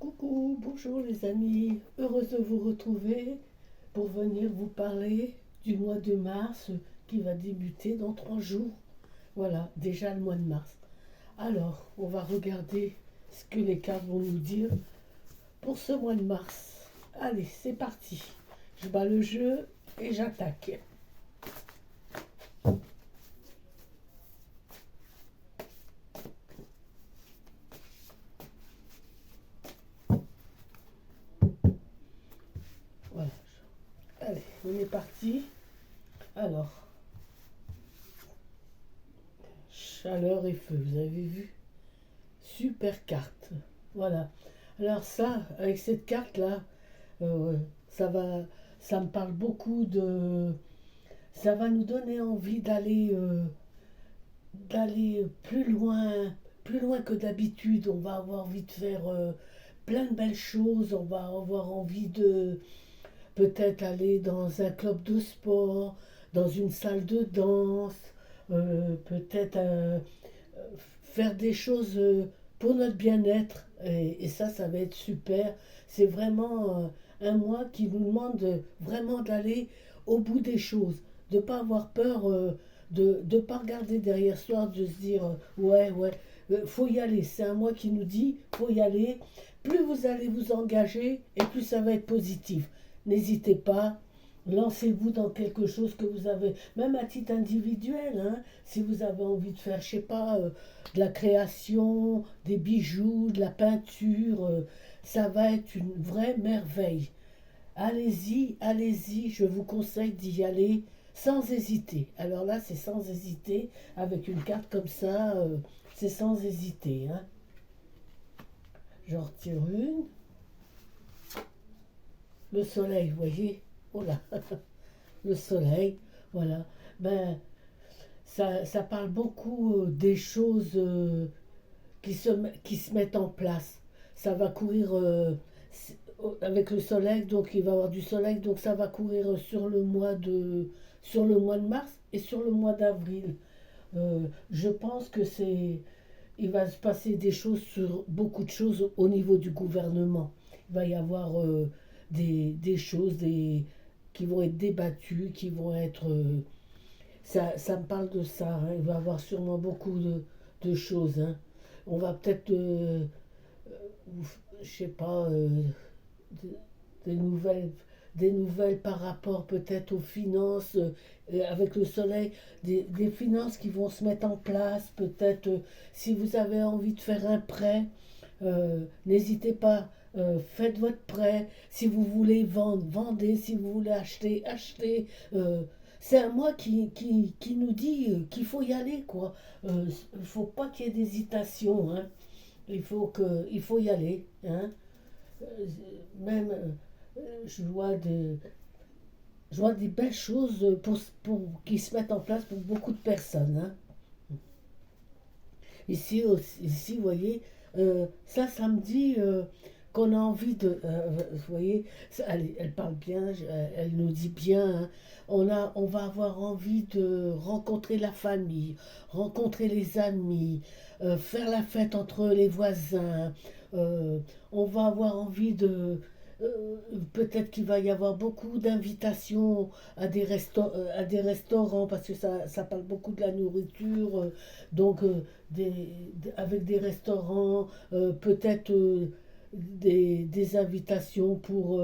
Coucou, bonjour les amis, heureuse de vous retrouver pour venir vous parler du mois de mars qui va débuter dans 3 jours. Voilà, déjà le mois de mars. Alors, on va regarder ce que les cartes vont nous dire pour ce mois de mars. Allez, c'est parti. Je bats le jeu et j'attaque. Voilà. Allez, on est parti. Alors, chaleur et feu, vous avez vu? Super carte. Voilà. Alors ça, avec cette carte-là, euh, ça va, ça me parle beaucoup de, ça va nous donner envie d'aller plus loin que d'habitude. On va avoir envie de faire plein de belles choses. On va avoir envie de peut-être aller dans un club de sport, dans une salle de danse, peut-être faire des choses pour notre bien-être. Et ça va être super. C'est vraiment un mois qui nous demande vraiment d'aller au bout des choses, de ne pas avoir peur, de ne pas regarder derrière soi, de se dire ouais, ouais, faut y aller. C'est un mois qui nous dit faut y aller. Plus vous allez vous engager et plus ça va être positif. N'hésitez pas, lancez-vous dans quelque chose que vous avez, même à titre individuel, hein, si vous avez envie de faire, je sais pas, de la création, des bijoux, de la peinture, ça va être une vraie merveille. Allez-y, allez-y, je vous conseille d'y aller sans hésiter. Alors là, c'est sans hésiter, avec une carte comme ça, c'est sans hésiter, hein. J'en retire une. Le soleil, vous voyez? Oh là, le soleil, voilà. Ben, ça parle beaucoup des choses qui se mettent en place. Ça va courir avec le soleil, donc il va y avoir du soleil, donc ça va courir sur le mois de mars et sur le mois d'avril. Je pense que il va se passer des choses sur beaucoup de choses au niveau du gouvernement. Il va y avoir des choses qui vont être débattues, qui vont être ça me parle de ça, hein. Il va y avoir sûrement beaucoup de choses, hein. On va peut-être, je sais pas, de- des nouvelles, des nouvelles par rapport peut-être aux finances, avec le soleil, des finances qui vont se mettre en place. Peut-être, si vous avez envie de faire un prêt, n'hésitez pas. Faites votre prêt. Si vous voulez vendre, vendez. Si vous voulez acheter, achetez. Euh, c'est un mois qui nous dit qu'il faut y aller, quoi. Il ne faut pas qu'il y ait d'hésitation, hein. Il faut y aller, hein. Euh, Même, je vois des belles choses pour qui se mettent en place pour beaucoup de personnes, hein. Ici, vous voyez, ça me dit qu'on a envie de. Vous voyez, elle parle bien, elle nous dit bien, hein. On va avoir envie de rencontrer la famille, rencontrer les amis, faire la fête entre les voisins. euh, on va avoir envie de. Peut-être qu'il va y avoir beaucoup d'invitations à des restaurants parce que ça parle beaucoup de la nourriture. Donc, avec des restaurants, peut-être des invitations pour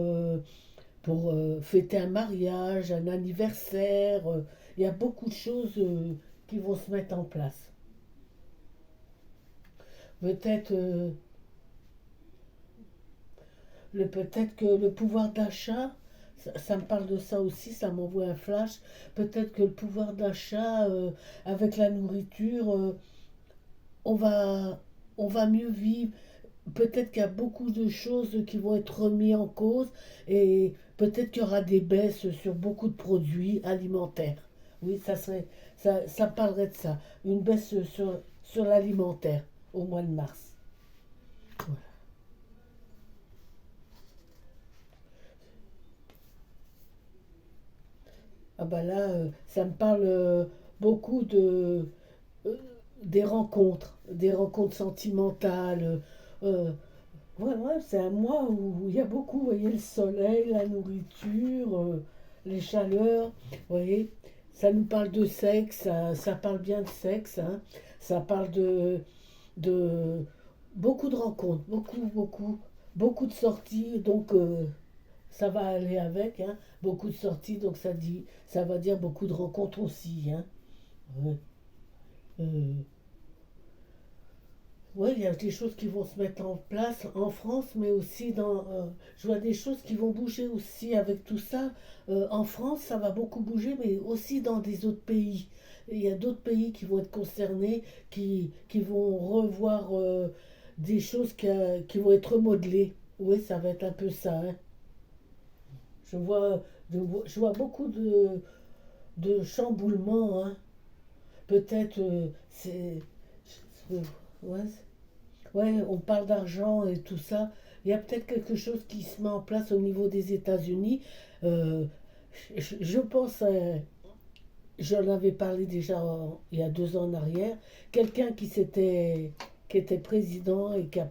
fêter un mariage, un anniversaire. Il y a beaucoup de choses qui vont se mettre en place. Peut-être peut-être que le pouvoir d'achat, ça me parle de ça aussi, ça m'envoie un flash. Peut-être que le pouvoir d'achat avec la nourriture, on va, on va mieux vivre. Peut-être qu'il y a beaucoup de choses qui vont être remises en cause et peut-être qu'il y aura des baisses sur beaucoup de produits alimentaires. Oui, ça parlerait de ça. Une baisse sur l'alimentaire au mois de mars. Voilà. Ah bah là, ça me parle beaucoup euh, des rencontres sentimentales. Ouais, ouais, c'est un mois où il y a beaucoup, vous voyez, le soleil, la nourriture, les chaleurs, vous voyez, ça nous parle de sexe, ça parle bien de sexe, hein. Ça parle de beaucoup de rencontres, beaucoup de sorties, donc ça va aller avec, hein. Beaucoup de sorties, donc ça va dire beaucoup de rencontres aussi, hein. Ouais. Euh, Ouais, il y a des choses qui vont se mettre en place en France, mais aussi je vois des choses qui vont bouger aussi avec tout ça. En France, ça va beaucoup bouger, mais aussi dans des autres pays. Il y a d'autres pays qui vont être concernés, qui vont revoir des choses qui vont être remodelées. Oui, ça va être un peu ça, hein. Je vois, je vois beaucoup de chamboulements, hein. Peut-être ouais, ouais, on parle d'argent et tout ça. Il y a peut-être quelque chose qui se met en place au niveau des États-Unis. Euh, je pense, j'en avais parlé déjà il y a 2 ans en arrière, quelqu'un qui était président et qui a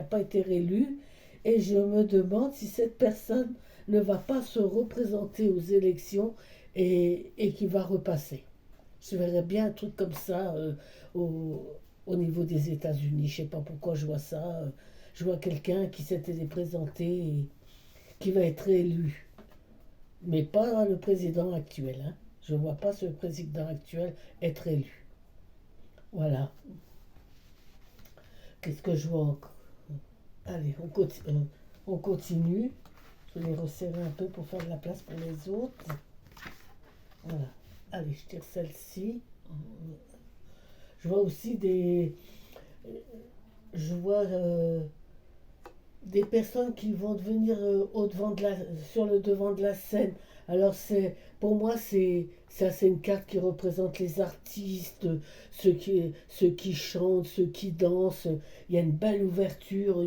pas été réélu. Et je me demande si cette personne ne va pas se représenter aux élections et qui va repasser. Je verrais bien un truc comme ça au, au niveau des États-Unis. Je sais pas pourquoi je vois ça. Je vois quelqu'un qui s'était présenté et qui va être élu. Mais pas le président actuel, hein. Je ne vois pas ce président actuel être élu. Voilà. Qu'est-ce que je vois encore? Allez, on continue. Je vais les resserrer un peu pour faire de la place pour les autres. Voilà. Allez, je tire celle-ci. Je vois aussi je vois des personnes qui vont devenir sur le devant de la scène. Alors pour moi ça c'est une carte qui représente les artistes, ceux qui chantent, ceux qui dansent. Il y a une belle ouverture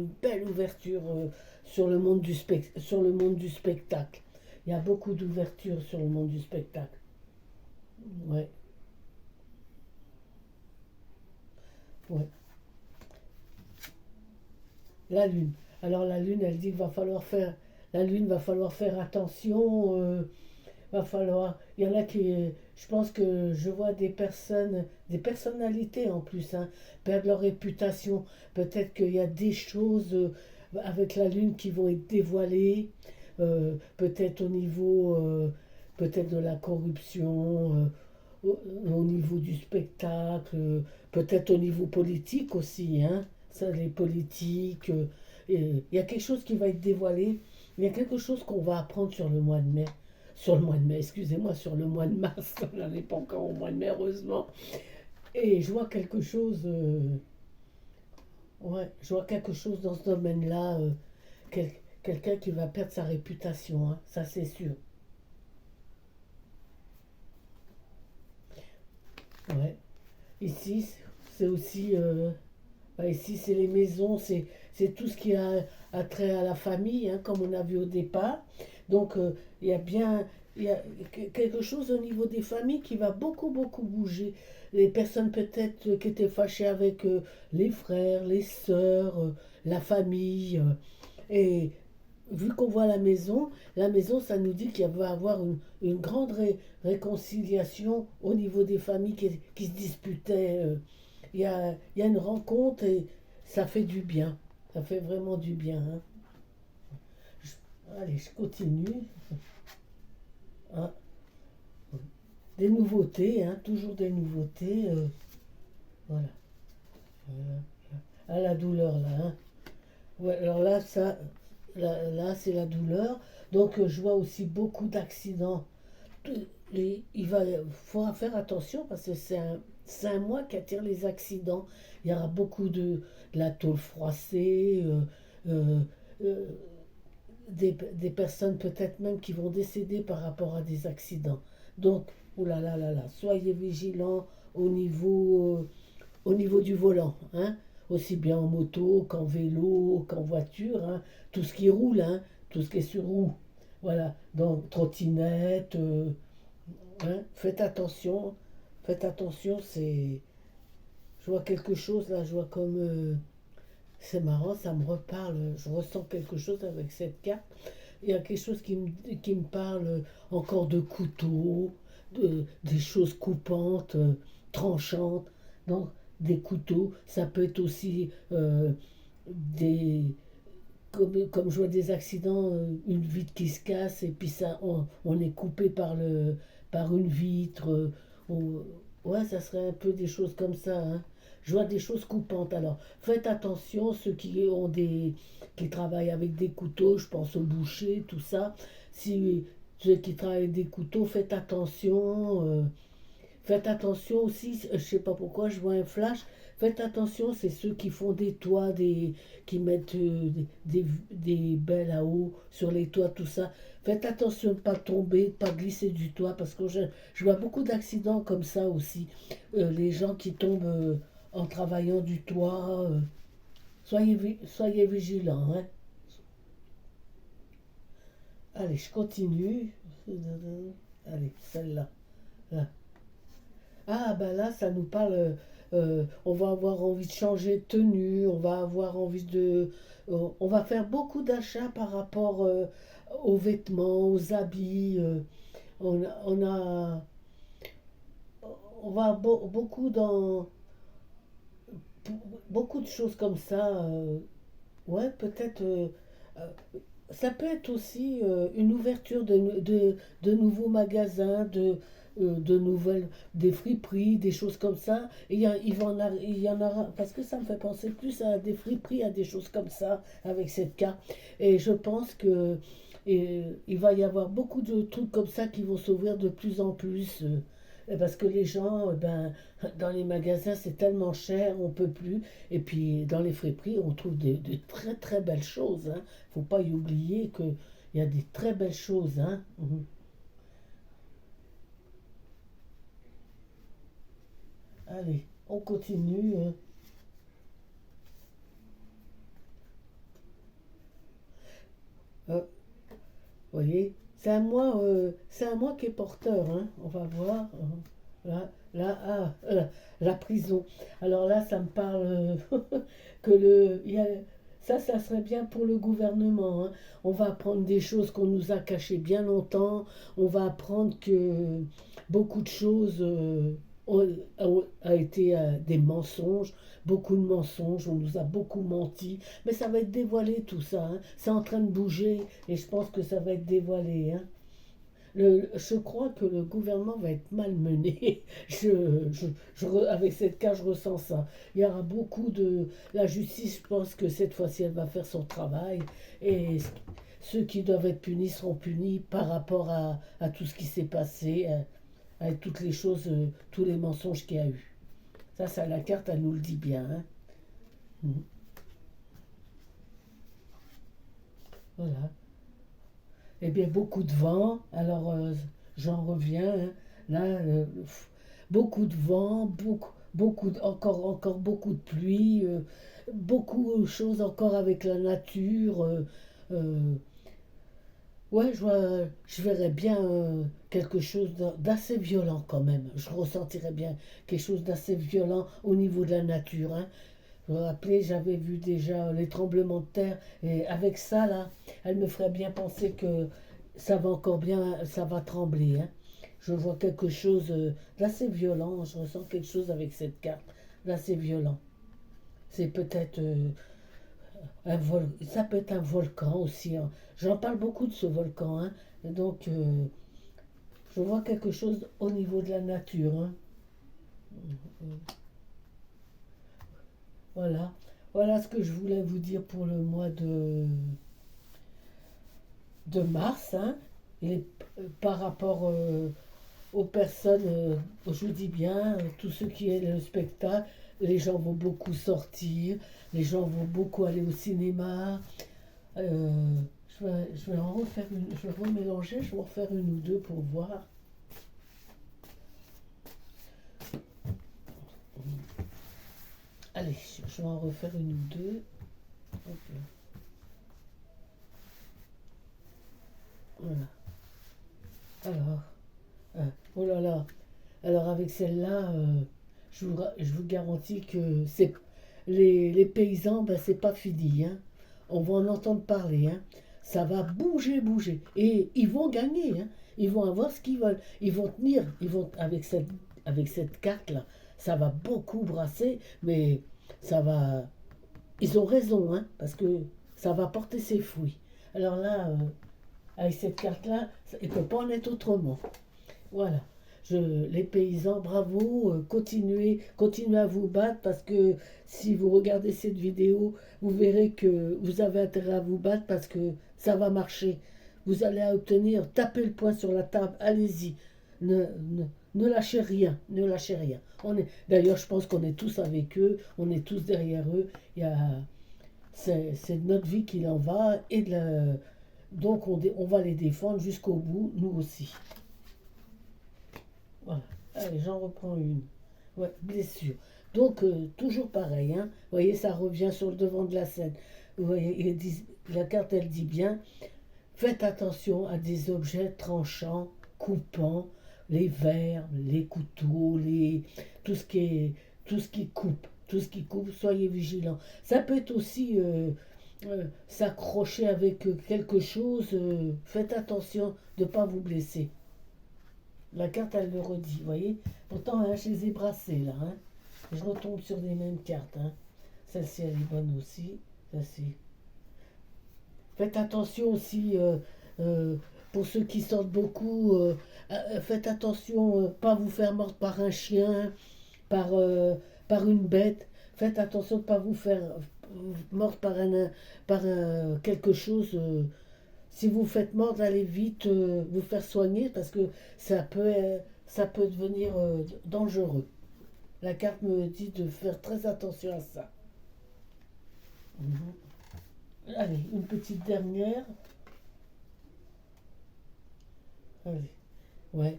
sur le monde du spectacle. Il y a beaucoup d'ouverture sur le monde du spectacle. Ouais, ouais. La lune. Alors la lune, elle dit qu'il va falloir faire, la lune va falloir faire attention. Va falloir. Il y en a qui. Je pense que je vois des personnes, des personnalités en plus, hein, perdre leur réputation. Peut-être qu'il y a des choses avec la Lune qui vont être dévoilées. Peut-être au niveau. Peut-être de la corruption. Au niveau du spectacle. Peut-être au niveau politique aussi, hein. Ça, les politiques. Il y a quelque chose qui va être dévoilé. Il y a quelque chose qu'on va apprendre sur le mois de mai. Sur le mois de mai, excusez-moi, sur le mois de mars. On n'est pas encore au mois de mai, heureusement. Et je vois quelque chose. Ouais, je vois quelque chose dans ce domaine-là. Quel- Quelqu'un qui va perdre sa réputation, hein, ça c'est sûr. Ouais. Ici, c'est aussi. Bah, ici, c'est les maisons, c'est tout ce qui a trait à la famille, hein, comme on a vu au départ. Donc, il y a bien il y a quelque chose au niveau des familles qui va beaucoup bouger. Les personnes peut-être qui étaient fâchées avec les frères, les sœurs, la famille. Et vu qu'on voit la maison, ça nous dit qu'il va y avoir une grande réconciliation au niveau des familles qui se disputaient. Il y a une rencontre et ça fait du bien. Ça fait vraiment du bien, hein. Allez, je continue, hein. Des nouveautés, hein, toujours des nouveautés. Voilà. Euh, à la douleur, là, hein. Ouais, alors là, là c'est la douleur. Donc, je vois aussi beaucoup d'accidents. Il faudra faire attention parce que c'est un mois qui attire les accidents. Il y aura beaucoup de la tôle froissée, euh, euh, des personnes peut-être même qui vont décéder par rapport à des accidents. Donc, oulala, soyez vigilants au niveau du volant, hein, aussi bien en moto qu'en vélo, qu'en voiture, hein, tout ce qui roule, hein, tout ce qui est sur roue. Voilà, donc trottinette, hein, faites attention, je vois quelque chose là, je vois comme C'est marrant, ça me reparle. Je ressens quelque chose avec cette carte. Il y a quelque chose qui me parle encore de couteaux, des choses coupantes, tranchantes. Donc, des couteaux, ça peut être aussi des. Comme je vois des accidents, une vitre qui se casse et puis ça, on est coupé par une vitre. Ouais, ça serait un peu des choses comme ça, hein. Je vois des choses coupantes. Alors, faites attention, ceux qui travaillent avec des couteaux, je pense aux bouchers, tout ça. Si ceux qui travaillent avec des couteaux, faites attention. Faites attention aussi, je sais pas pourquoi, je vois un flash. Faites attention, c'est ceux qui font des toits, qui mettent des belles à eau sur les toits, tout ça. Faites attention de ne pas tomber, de ne pas glisser du toit, parce que je vois beaucoup d'accidents comme ça aussi. Les gens qui tombent en travaillant du toit. Soyez vigilants, hein. Allez, je continue. Allez, celle-là. Là. Ah, ben là, ça nous parle. On va avoir envie de changer de tenue, on va avoir envie de. On va faire beaucoup d'achats par rapport aux vêtements, aux habits. On a. On va beaucoup dans. Beaucoup de choses comme ça. Ouais, peut-être. Euh, Ça peut être aussi une ouverture de nouveaux magasins, de nouvelles, des friperies, des choses comme ça. Et il y en aura, parce que ça me fait penser plus à des friperies, à des choses comme ça, avec cette carte. Et je pense que il va y avoir beaucoup de trucs comme ça qui vont s'ouvrir de plus en plus. Parce que les gens, ben, dans les magasins, c'est tellement cher, on peut plus. Et puis, dans les friperies, on trouve de très très belles choses, hein. Faut pas y oublier qu'il y a des très belles choses, hein. Mhm. Allez, on continue, hein. Vous voyez, c'est un mois qui est porteur, hein. On va voir, hein. La prison. Alors là, ça me parle que ça serait bien pour le gouvernement, hein. On va apprendre des choses qu'on nous a cachées bien longtemps. On va apprendre que beaucoup de choses a été des mensonges, beaucoup de mensonges. On nous a beaucoup menti, mais ça va être dévoilé tout ça, hein. C'est en train de bouger et je pense que ça va être dévoilé, hein. Je crois que le gouvernement va être malmené. Avec cette cas, je ressens ça. Il y aura beaucoup de. La justice, je pense que cette fois-ci, elle va faire son travail. Et ceux qui doivent être punis seront punis par rapport à tout ce qui s'est passé, à toutes les choses, tous les mensonges qu'il y a eu. Ça, la carte, elle nous le dit bien, hein. Mhm. Voilà. Eh bien, beaucoup de vent. Alors, j'en reviens, hein. Là, beaucoup de vent, encore beaucoup de pluie, beaucoup de choses encore avec la nature. Euh, ouais, je verrais bien quelque chose d'assez violent quand même. Je ressentirais bien quelque chose d'assez violent au niveau de la nature, hein. Vous vous rappelez, j'avais vu déjà les tremblements de terre et avec ça là, elle me ferait bien penser que ça va encore bien, ça va trembler, hein. Je vois quelque chose d'assez violent, je ressens quelque chose avec cette carte d'assez violent. C'est peut-être ça peut être un volcan aussi, hein. J'en parle beaucoup de ce volcan, hein. Donc je vois quelque chose au niveau de la nature, hein. Voilà. Voilà ce que je voulais vous dire pour le mois de mars, hein. Et par rapport aux personnes, je vous dis bien, tous ceux qui aiment le spectacle, les gens vont beaucoup sortir, les gens vont beaucoup aller au cinéma. Euh, je vais en refaire une, je vais remélanger, je vais en refaire une ou deux pour voir. Allez, je vais en refaire une ou deux. Hop là. Voilà. Alors, oh là là. Alors avec celle-là, je vous garantis que les paysans, ben, c'est pas fini, hein. On va en entendre parler, hein. Ça va bouger, bouger. Et ils vont gagner, hein. Ils vont avoir ce qu'ils veulent. Ils vont tenir. Ils vont, avec cette carte-là, ça va beaucoup brasser, mais ça va. Ils ont raison, hein, parce que ça va porter ses fruits. Alors là, avec cette carte-là, il ne peut pas en être autrement. Voilà. Les paysans, bravo, continuez à vous battre parce que si vous regardez cette vidéo, vous verrez que vous avez intérêt à vous battre parce que ça va marcher. Vous allez obtenir, tapez le poing sur la table, allez-y. Ne, ne, ne lâchez rien, ne lâchez rien. D'ailleurs, je pense qu'on est tous avec eux, on est tous derrière eux. C'est de notre vie qu'il en va donc on va les défendre jusqu'au bout, nous aussi. Voilà. Allez, j'en reprends une. Ouais, blessure. Donc, toujours pareil, hein. Vous voyez, ça revient sur le devant de la scène. Vous voyez, la carte, elle dit bien, faites attention à des objets tranchants, coupants, les verres, les couteaux, tout ce qui est, tout ce qui coupe, tout ce qui coupe, soyez vigilants. Ça peut être aussi s'accrocher avec quelque chose, faites attention de ne pas vous blesser. La carte, elle le redit, vous voyez. Pourtant, hein, je les ai brassées, là. Hein. Je retombe sur les mêmes cartes. Hein. Celle-ci, elle est bonne aussi. Celle-ci. Faites attention aussi, pour ceux qui sortent beaucoup, faites attention, pas vous faire mordre par un chien, par, euh, par une bête. Faites attention de ne pas vous faire mordre par quelque chose. Si vous faites mordre, allez vite vous faire soigner parce que ça peut devenir dangereux. La carte me dit de faire très attention à ça. Mhm. Allez, une petite dernière. Allez, ouais.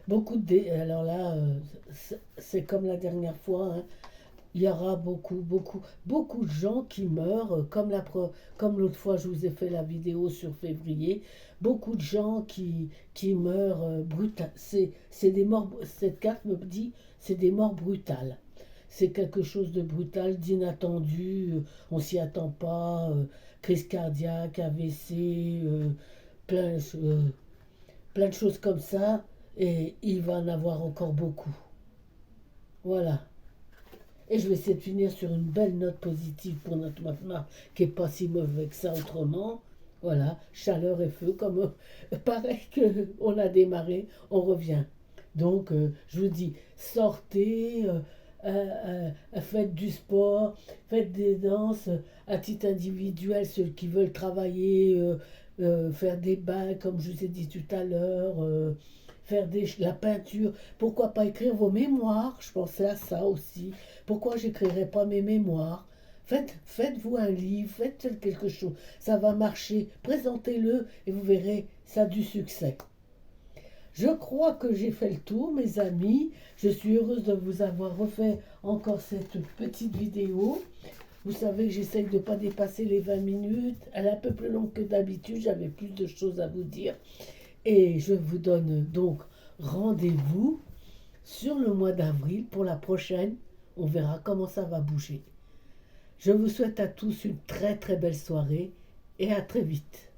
Beaucoup alors là, c'est comme la dernière fois, hein. Il y aura beaucoup de gens qui meurent, comme l'autre fois je vous ai fait la vidéo sur février, beaucoup de gens qui meurent brutales. C'est des morts, cette carte me dit, c'est des morts brutales. C'est quelque chose de brutal, d'inattendu, on s'y attend pas, crise cardiaque, AVC, plein, plein de choses comme ça, et il va en avoir encore beaucoup. Voilà. Et je vais essayer de finir sur une belle note positive pour notre Matma, qui n'est pas si mauvais que ça autrement. Voilà, chaleur et feu, comme pareil qu'on a démarré, on revient. Donc, je vous dis, sortez, faites du sport, faites des danses à titre individuel, ceux qui veulent travailler, faire des bains, comme je vous ai dit tout à l'heure, faire la peinture. Pourquoi pas écrire vos mémoires? Je pensais à ça aussi. Pourquoi j'écrirais pas mes mémoires? Faites-vous un livre, faites quelque chose. Ça va marcher. Présentez-le et vous verrez, ça a du succès. Je crois que j'ai fait le tour, mes amis. Je suis heureuse de vous avoir refait encore cette petite vidéo. Vous savez que j'essaye de ne pas dépasser les 20 minutes. Elle est un peu plus longue que d'habitude. J'avais plus de choses à vous dire. Et je vous donne donc rendez-vous sur le mois d'avril pour la prochaine. On verra comment ça va bouger. Je vous souhaite à tous une très très belle soirée et à très vite.